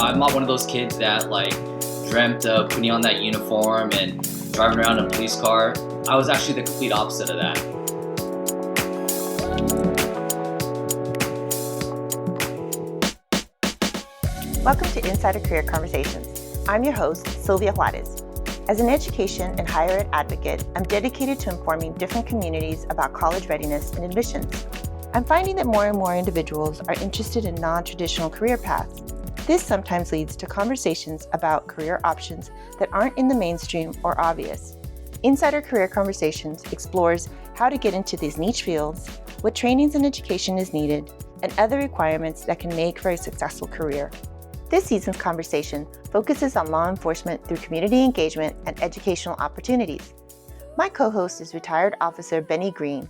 I'm not one of those kids that like dreamt of putting on that uniform and driving around in a police car. I was actually the complete opposite of that. Welcome to Insider Career Conversations. I'm your host, Sylvia Juárez. As an education and higher ed advocate, I'm dedicated to informing different communities about college readiness and admissions. I'm finding that more and more individuals are interested in non-traditional career paths. This sometimes leads to conversations about career options that aren't in the mainstream or obvious. Insider Career Conversations explores how to get into these niche fields, what trainings and education is needed, and other requirements that can make for a successful career. This season's conversation focuses on law enforcement through community engagement and educational opportunities. My co-host is retired Officer Benny Green.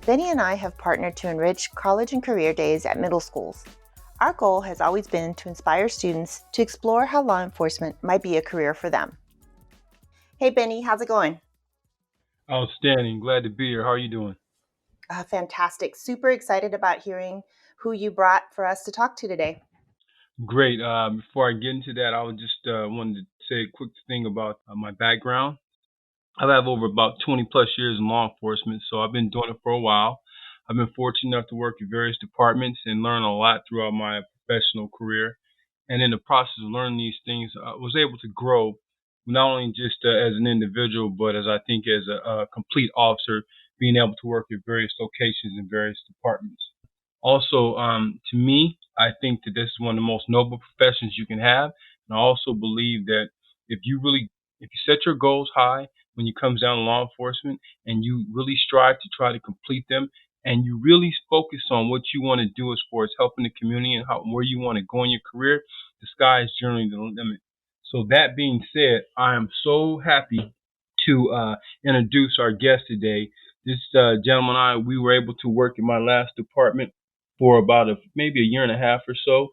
Benny and I have partnered to enrich college and career days at middle schools. Our goal has always been to inspire students to explore how law enforcement might be a career for them. Hey Benny, how's it going? Outstanding. Glad to be here. How are you doing? Fantastic. Super excited about hearing who you brought for us to talk to today. Great. Before I get into that, I would just wanted to say a quick thing about my background. I have over about 20 plus years in law enforcement, so I've been doing it for a while. I've been fortunate enough to work in various departments and learn a lot throughout my professional career. And in the process of learning these things, I was able to grow not only just as an individual, but as I think as a complete officer, being able to work at various locations in various departments. Also, to me, I think that this is one of the most noble professions you can have. And I also believe that if you set your goals high when it comes down to law enforcement and you really strive to try to complete them and you really focus on what you want to do as far as helping the community and where you want to go in your career, the sky is generally the limit. So that being said, I am so happy to introduce our guest today. This gentleman and I, we were able to work in my last department for about maybe a year and a half or so,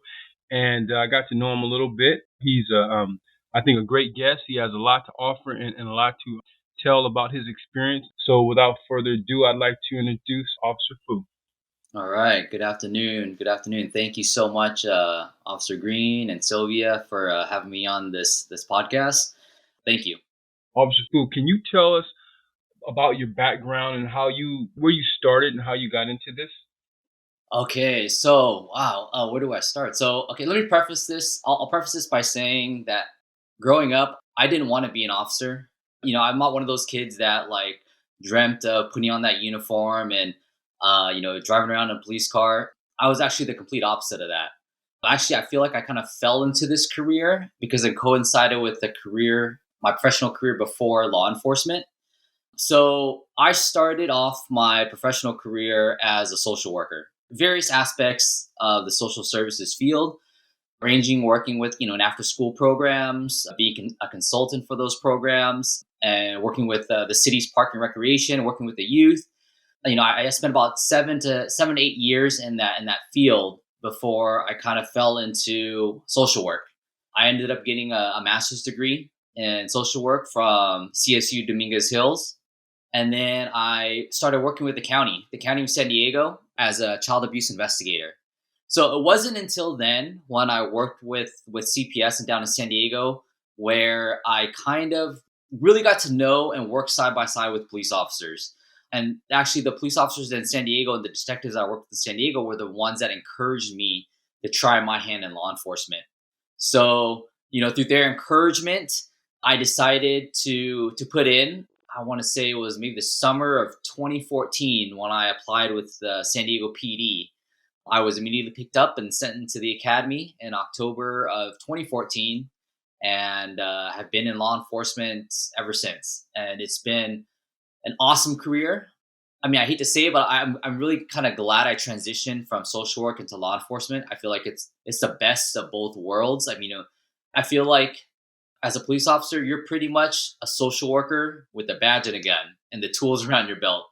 and I got to know him a little bit. He's I think a great guest. He has a lot to offer and a lot to tell about his experience. So without further ado, I'd like to introduce Officer Phou. All right. Good afternoon. Good afternoon. Thank you so much, Officer Green and Sylvia, for having me on this podcast. Thank you. Officer Phou, can you tell us about your background and where you started and how you got into this? Okay, so wow, where do I start? So, okay, let me preface this. I'll preface this by saying that growing up, I didn't want to be an officer. I'm not one of those kids that like dreamt of putting on that uniform and driving around in a police car. I was actually the complete opposite of that. Actually, I feel like I kind of fell into this career because it coincided with my professional career before law enforcement. So I started off my professional career as a social worker, various aspects of the social services field, ranging working with, in after school programs, being a consultant for those programs, and working with the city's park and recreation, working with the youth. I spent about 7 to 8 years in that field before I kind of fell into social work. I ended up getting a master's degree in social work from CSU Dominguez Hills. And then I started working with the county of San Diego, as a child abuse investigator. So it wasn't until then when I worked with CPS and down in San Diego where I kind of really got to know and work side by side with police officers. And actually the police officers in San Diego and the detectives I worked with in San Diego were the ones that encouraged me to try my hand in law enforcement. So, through their encouragement, I decided to put in, I want to say it was maybe the summer of 2014 when I applied with the San Diego PD. I was immediately picked up and sent into the academy in October of 2014 and have been in law enforcement ever since. And it's been an awesome career. I mean, I hate to say it, but I'm really kind of glad I transitioned from social work into law enforcement. I feel like it's the best of both worlds. I mean, I feel like as a police officer, you're pretty much a social worker with a badge and a gun and the tools around your belt.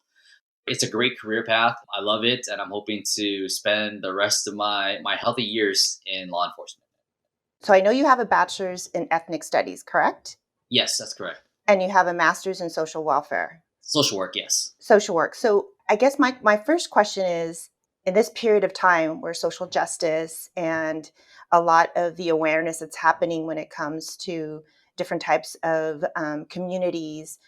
It's a great career path. I love it. And I'm hoping to spend the rest of my healthy years in law enforcement. So I know you have a bachelor's in ethnic studies, correct? Yes, that's correct. And you have a master's in social welfare. Social work, yes. Social work. So I guess my first question is, in this period of time where social justice and a lot of the awareness that's happening when it comes to different types of communities,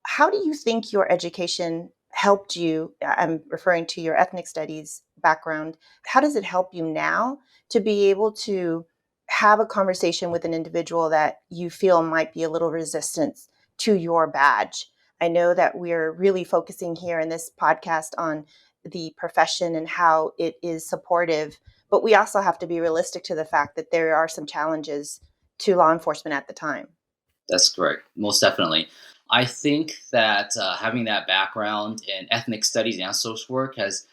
how do you think your education helped you? I'm referring to your ethnic studies background. How does it help you now to be able to have a conversation with an individual that you feel might be a little resistant to your badge? I know that we're really focusing here in this podcast on the profession and how it is supportive, but we also have to be realistic to the fact that there are some challenges to law enforcement at the time. That's correct. Most definitely. I think that having that background in ethnic studies and social work has,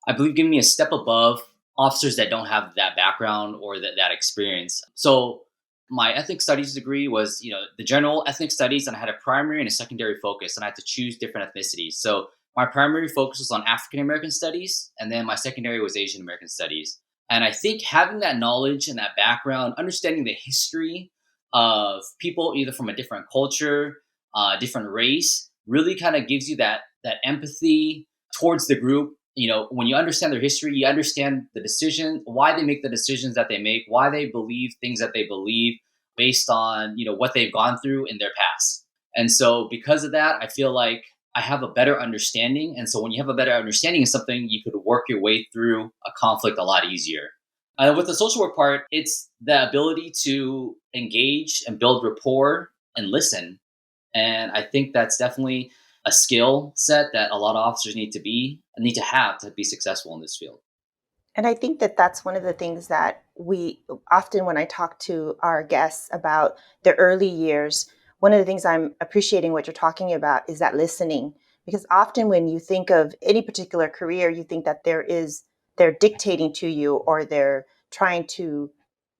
I believe, given me a step above officers that don't have that background or that experience. So my ethnic studies degree was, the general ethnic studies, and I had a primary and a secondary focus, and I had to choose different ethnicities. So my primary focus was on African American studies, and then my secondary was Asian American studies. And I think having that knowledge and that background, understanding the history of people either from a different culture, different race, really kind of gives you that empathy towards the group. When you understand their history, you understand the decision, why they make the decisions that they make, why they believe things that they believe based on, what they've gone through in their past. And so because of that, I feel like I have a better understanding. And so when you have a better understanding of something, you could work your way through a conflict a lot easier. With the social work part, it's the ability to engage and build rapport and listen. And I think that's definitely a skill set that a lot of officers need to have to be successful in this field. And I think that that's one of the things that we often, when I talk to our guests about the early years, one of the things I'm appreciating what you're talking about is that listening. Because often when you think of any particular career, you think that they're dictating to you or they're trying to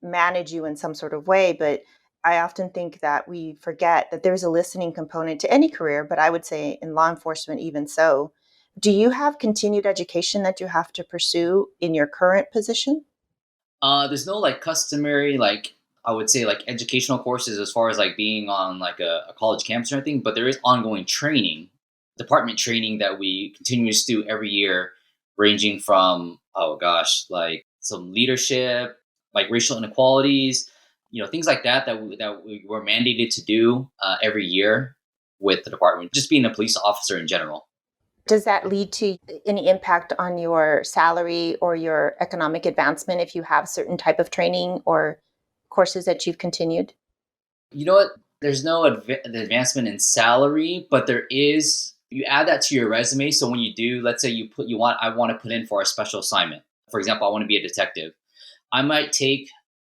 manage you in some sort of way. But I often think that we forget that there's a listening component to any career, but I would say in law enforcement, even so. Do you have continued education that you have to pursue in your current position? There's no customary I would say educational courses as far as being on a college campus or anything, but there is ongoing training, department training that we continuously do every year, ranging from some leadership, racial inequalities, things like that we were mandated to do every year with the department, just being a police officer in general. Does that lead to any impact on your salary or your economic advancement if you have certain type of training or courses that you've continued? You know what? There's no advancement in salary, but there is. You add that to your resume. So when you do, let's say I want to put in for a special assignment. For example, I want to be a detective. I might take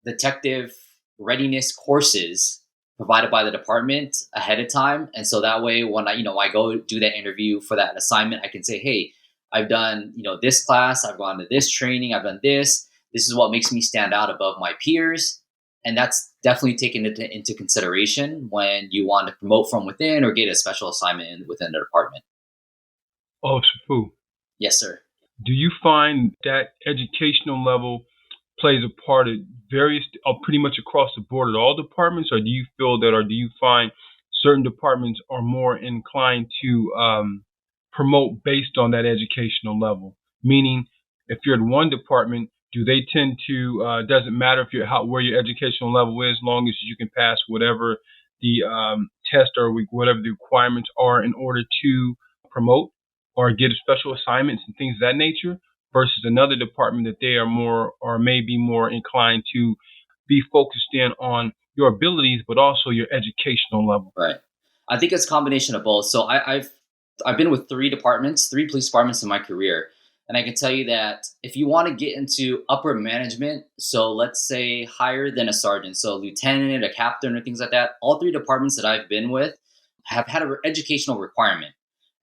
detective readiness courses provided by the department ahead of time. And so that way, when I go do that interview for that assignment, I can say, hey, I've done, this class, I've gone to this training, I've done this. This is what makes me stand out above my peers. And that's definitely taken into consideration when you want to promote from within or get a special assignment within the department. Officer Phou. Yes, sir. Do you find that educational level plays a part of pretty much across the board at all departments, or do you find certain departments are more inclined to promote based on that educational level? Meaning, if you're in one department, do they tend to doesn't matter where your educational level is, as long as you can pass whatever the test or whatever the requirements are in order to promote or get special assignments and things of that nature? Versus another department that they are more or may be more inclined to be focused in on your abilities, but also your educational level. Right. I think it's a combination of both. So I've been with three police departments in my career. And I can tell you that if you want to get into upper management, so let's say higher than a sergeant, so lieutenant, a captain, or things like that, all three departments that I've been with have had an educational requirement.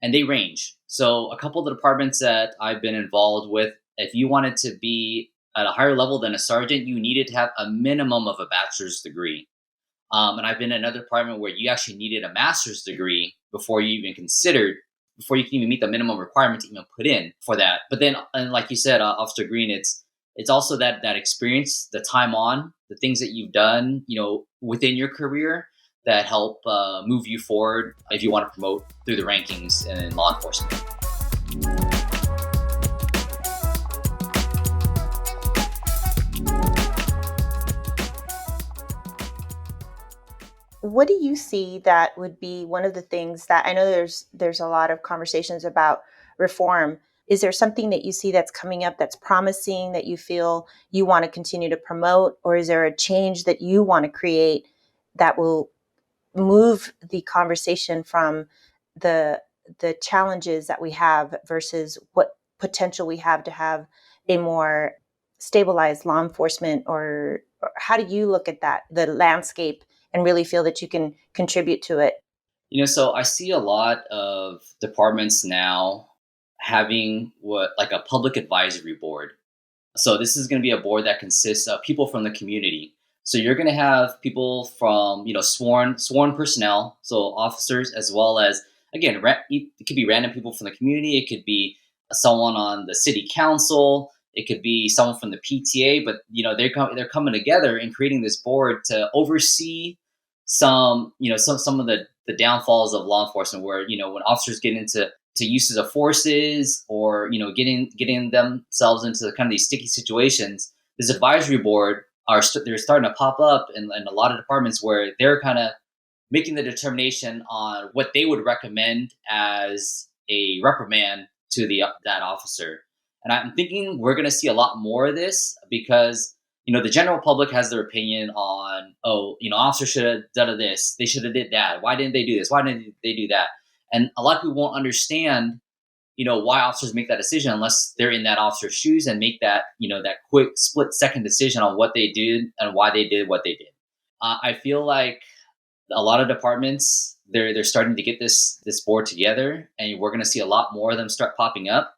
And they range. So a couple of the departments that I've been involved with, if you wanted to be at a higher level than a sergeant, you needed to have a minimum of a bachelor's degree. And I've been in another department where you actually needed a master's degree before you can even meet the minimum requirement to even put in for that. But then, and like you said, Officer Green, it's also that experience, the time on, the things that you've done, within your career that help move you forward if you want to promote through the rankings in law enforcement. What do you see that would be one of the things that I know there's a lot of conversations about reform. Is there something that you see that's coming up that's promising that you feel you want to continue to promote, or is there a change that you want to create that will move the conversation from the the challenges that we have versus what potential we have a more stabilized law enforcement, or how do you look at that, the landscape, and really feel that you can contribute to it? So I see a lot of departments now having what like a public advisory board. So this is going to be a board that consists of people from the community. So you're going to have people from sworn personnel, so officers, as well as again it could be random people from the community. It could be someone on the city council. It could be someone from the PTA. But they're coming together and creating this board to oversee some of the downfalls of law enforcement, where when officers get into uses of forces, or getting themselves into kind of these sticky situations. This advisory board they're starting to pop up in a lot of departments, where they're kind of making the determination on what they would recommend as a reprimand to that officer. And I'm thinking we're going to see a lot more of this, because the general public has their opinion on, oh, officers should have done this, they should have did that, why didn't they do this, why didn't they do that. And a lot of people won't understand, why officers make that decision unless they're in that officer's shoes and make that, that quick split second decision on what they did and why they did what they did. I feel like a lot of departments, they're starting to get this board together, and we're going to see a lot more of them start popping up.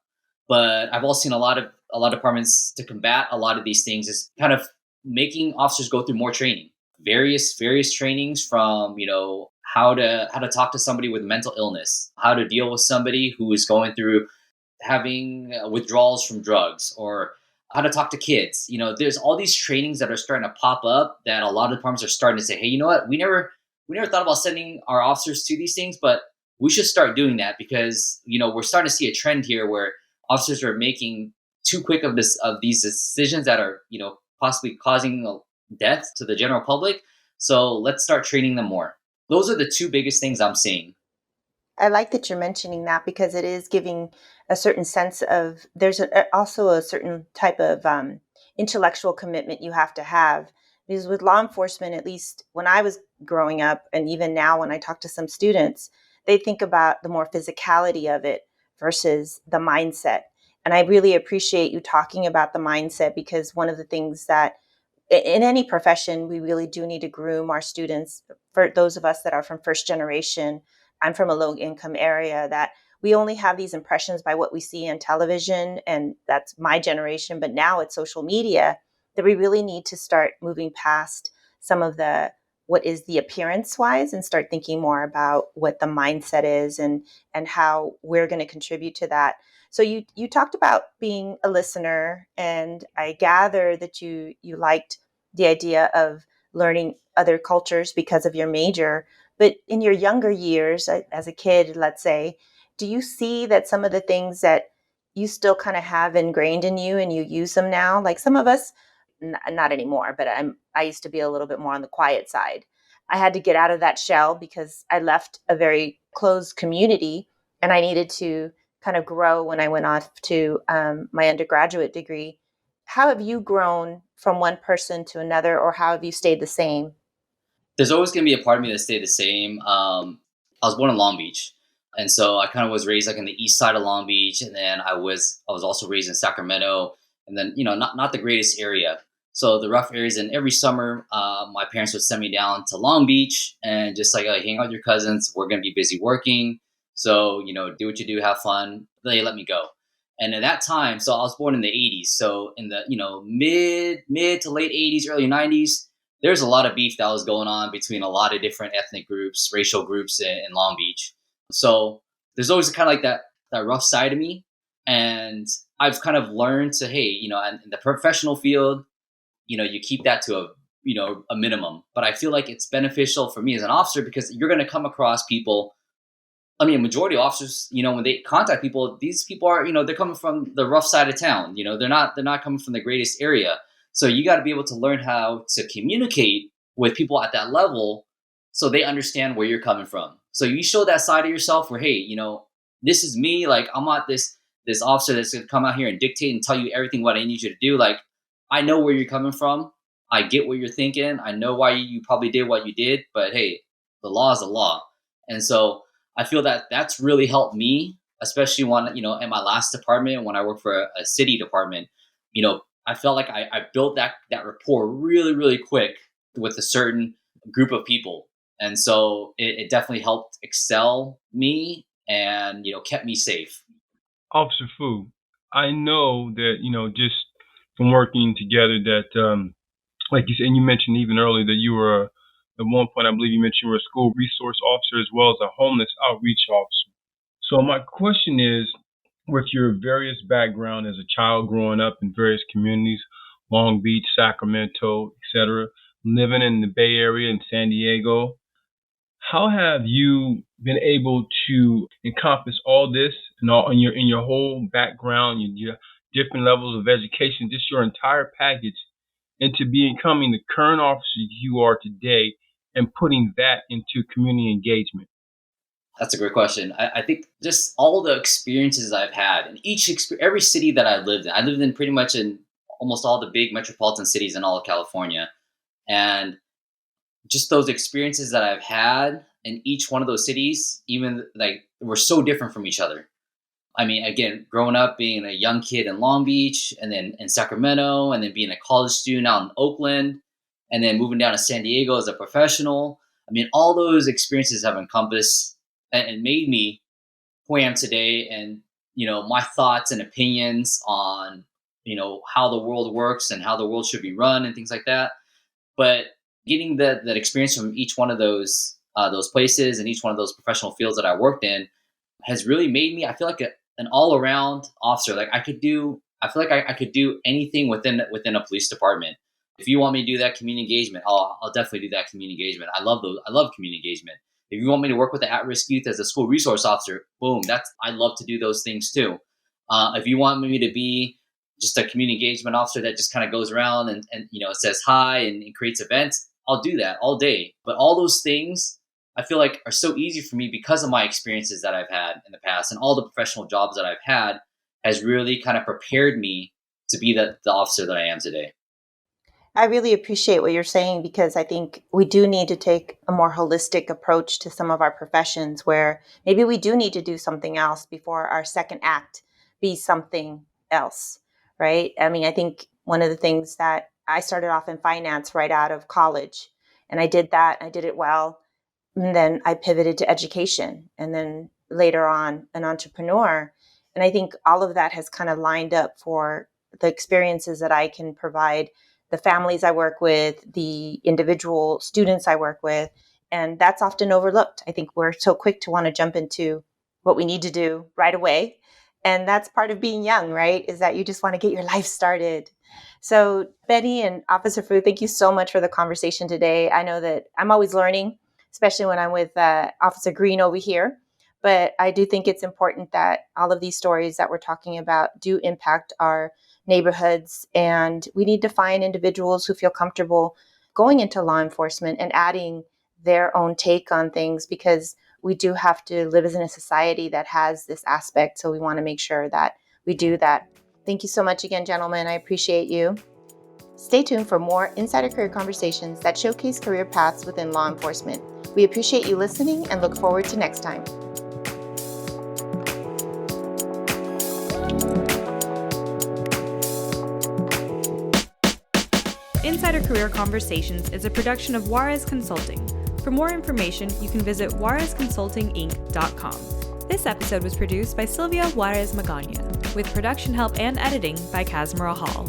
But I've also seen a lot of departments, to combat a lot of these things, is kind of making officers go through more training, various trainings, from how to talk to somebody with mental illness, how to deal with somebody who is going through having withdrawals from drugs, or how to talk to kids. There's all these trainings that are starting to pop up, that a lot of departments are starting to say, hey, you know what, we never thought about sending our officers to these things, but we should start doing that, because we're starting to see a trend here where officers are making too quick of these decisions that are possibly causing death to the general public. So let's start training them more. Those are the two biggest things I'm seeing. I like that you're mentioning that because it is giving a certain sense of also a certain type of intellectual commitment you have to have. Because with law enforcement, at least when I was growing up, and even now when I talk to some students, they think about the more physicality of it versus the mindset. And I really appreciate you talking about the mindset, because one of the things that in any profession, we really do need to groom our students. For those of us that are from first generation, I'm from a low income area, that we only have these impressions by what we see on television, and that's my generation. But now it's social media, that we really need to start moving past some of the what is the appearance wise, and start thinking more about what the mindset is, and how we're going to contribute to that. So you talked about being a listener, and I gather that you liked the idea of learning other cultures because of your major. But in your younger years, as a kid, let's say, do you see that some of the things that you still kind of have ingrained in you and you use them now? Like some of us, not anymore, but I used to be a little bit more on the quiet side. I had to get out of that shell because I left a very closed community, and I needed to kind of grow when I went off to my undergraduate degree. How have you grown from one person to another, or how have you stayed the same? There's always going to be a part of me that stayed the same. I was born in Long Beach, and so I kind of was raised like in the east side of Long Beach, and then I was also raised in Sacramento, and then not the greatest area. So the rough areas. And every summer, my parents would send me down to Long Beach and just like, hang out with your cousins. We're going to be busy working, so do what you do, have fun. They let me go. And at that time, so I was born in the '80s. So in the mid to late '80s, early '90s, there's a lot of beef that was going on between a lot of different ethnic groups, racial groups in Long Beach. So there's always kind of like that rough side of me, and I've kind of learned to, hey, in the professional field, you keep that to a minimum. But I feel like it's beneficial for me as an officer, because you're going to come across people. I mean, a majority of officers, when they contact people, these people are, they're coming from the rough side of town. They're not coming from the greatest area. So you got to be able to learn how to communicate with people at that level so they understand where you're coming from. So you show that side of yourself where, hey, this is me. Like, I'm not this officer that's gonna come out here and dictate and tell you everything what I need you to do. Like, I know where you're coming from. I get what you're thinking. I know why you probably did what you did, but hey, the law is the law. And so I feel that that's really helped me, especially when, in my last department, when I worked for a city department, I felt like I built that rapport really, really quick with a certain group of people. And so it definitely helped excel me and, kept me safe. Officer Phou, I know that, just from working together that, like you said, and you mentioned even earlier that you were, at one point, I believe you mentioned you were a school resource officer as well as a homeless outreach officer. So my question is, with your various background as a child growing up in various communities, Long Beach, Sacramento, etc., living in the Bay Area in San Diego, how have you been able to encompass all this and all in your whole background, your different levels of education, just your entire package, into becoming the current officer you are today and putting that into community engagement? That's a great question. I think just all the experiences I've had in every city that I lived in pretty much in almost all the big metropolitan cities in all of California. And just those experiences that I've had in each one of those cities, even like were so different from each other. I mean, again, growing up being a young kid in Long Beach and then in Sacramento and then being a college student out in Oakland and then moving down to San Diego as a professional. I mean, all those experiences have encompassed and made me who I am today, and my thoughts and opinions on how the world works and how the world should be run and things like that. But getting that experience from each one of those places and each one of those professional fields that I worked in has really made me, I feel like, an all around officer. Like I feel like I could do anything within a police department. If you want me to do that community engagement, I'll definitely do that community engagement. I love community engagement. If you want me to work with the at-risk youth as a school resource officer, boom, I love to do those things too. If you want me to be just a community engagement officer that just kind of goes around and says hi and creates events, I'll do that all day. But all those things I feel like are so easy for me because of my experiences that I've had in the past, and all the professional jobs that I've had has really kind of prepared me to be the officer that I am today. I really appreciate what you're saying, because I think we do need to take a more holistic approach to some of our professions where maybe we do need to do something else before our second act be something else, right? I mean, I think one of the things that I started off in finance right out of college, and I did that. I did it well. And then I pivoted to education, and then later on an entrepreneur. And I think all of that has kind of lined up for the experiences that I can provide the families I work with, the individual students I work with. And that's often overlooked. I think we're so quick to want to jump into what we need to do right away. And that's part of being young, right? Is that you just want to get your life started. So Benny and Officer Phou, thank you so much for the conversation today. I know that I'm always learning, especially when I'm with Officer Green over here. But I do think it's important that all of these stories that we're talking about do impact our neighborhoods, and we need to find individuals who feel comfortable going into law enforcement and adding their own take on things, because we do have to live in a society that has this aspect. So we want to make sure that we do that. Thank you so much again, gentlemen. I appreciate you. Stay tuned for more insider career conversations that showcase career paths within law enforcement. We appreciate you listening and look forward to next time. Insider Career Conversations is a production of Juárez Consulting. For more information, you can visit juarezconsultinginc.com. This episode was produced by Sylvia Juárez Magana, with production help and editing by Kazmira Hall.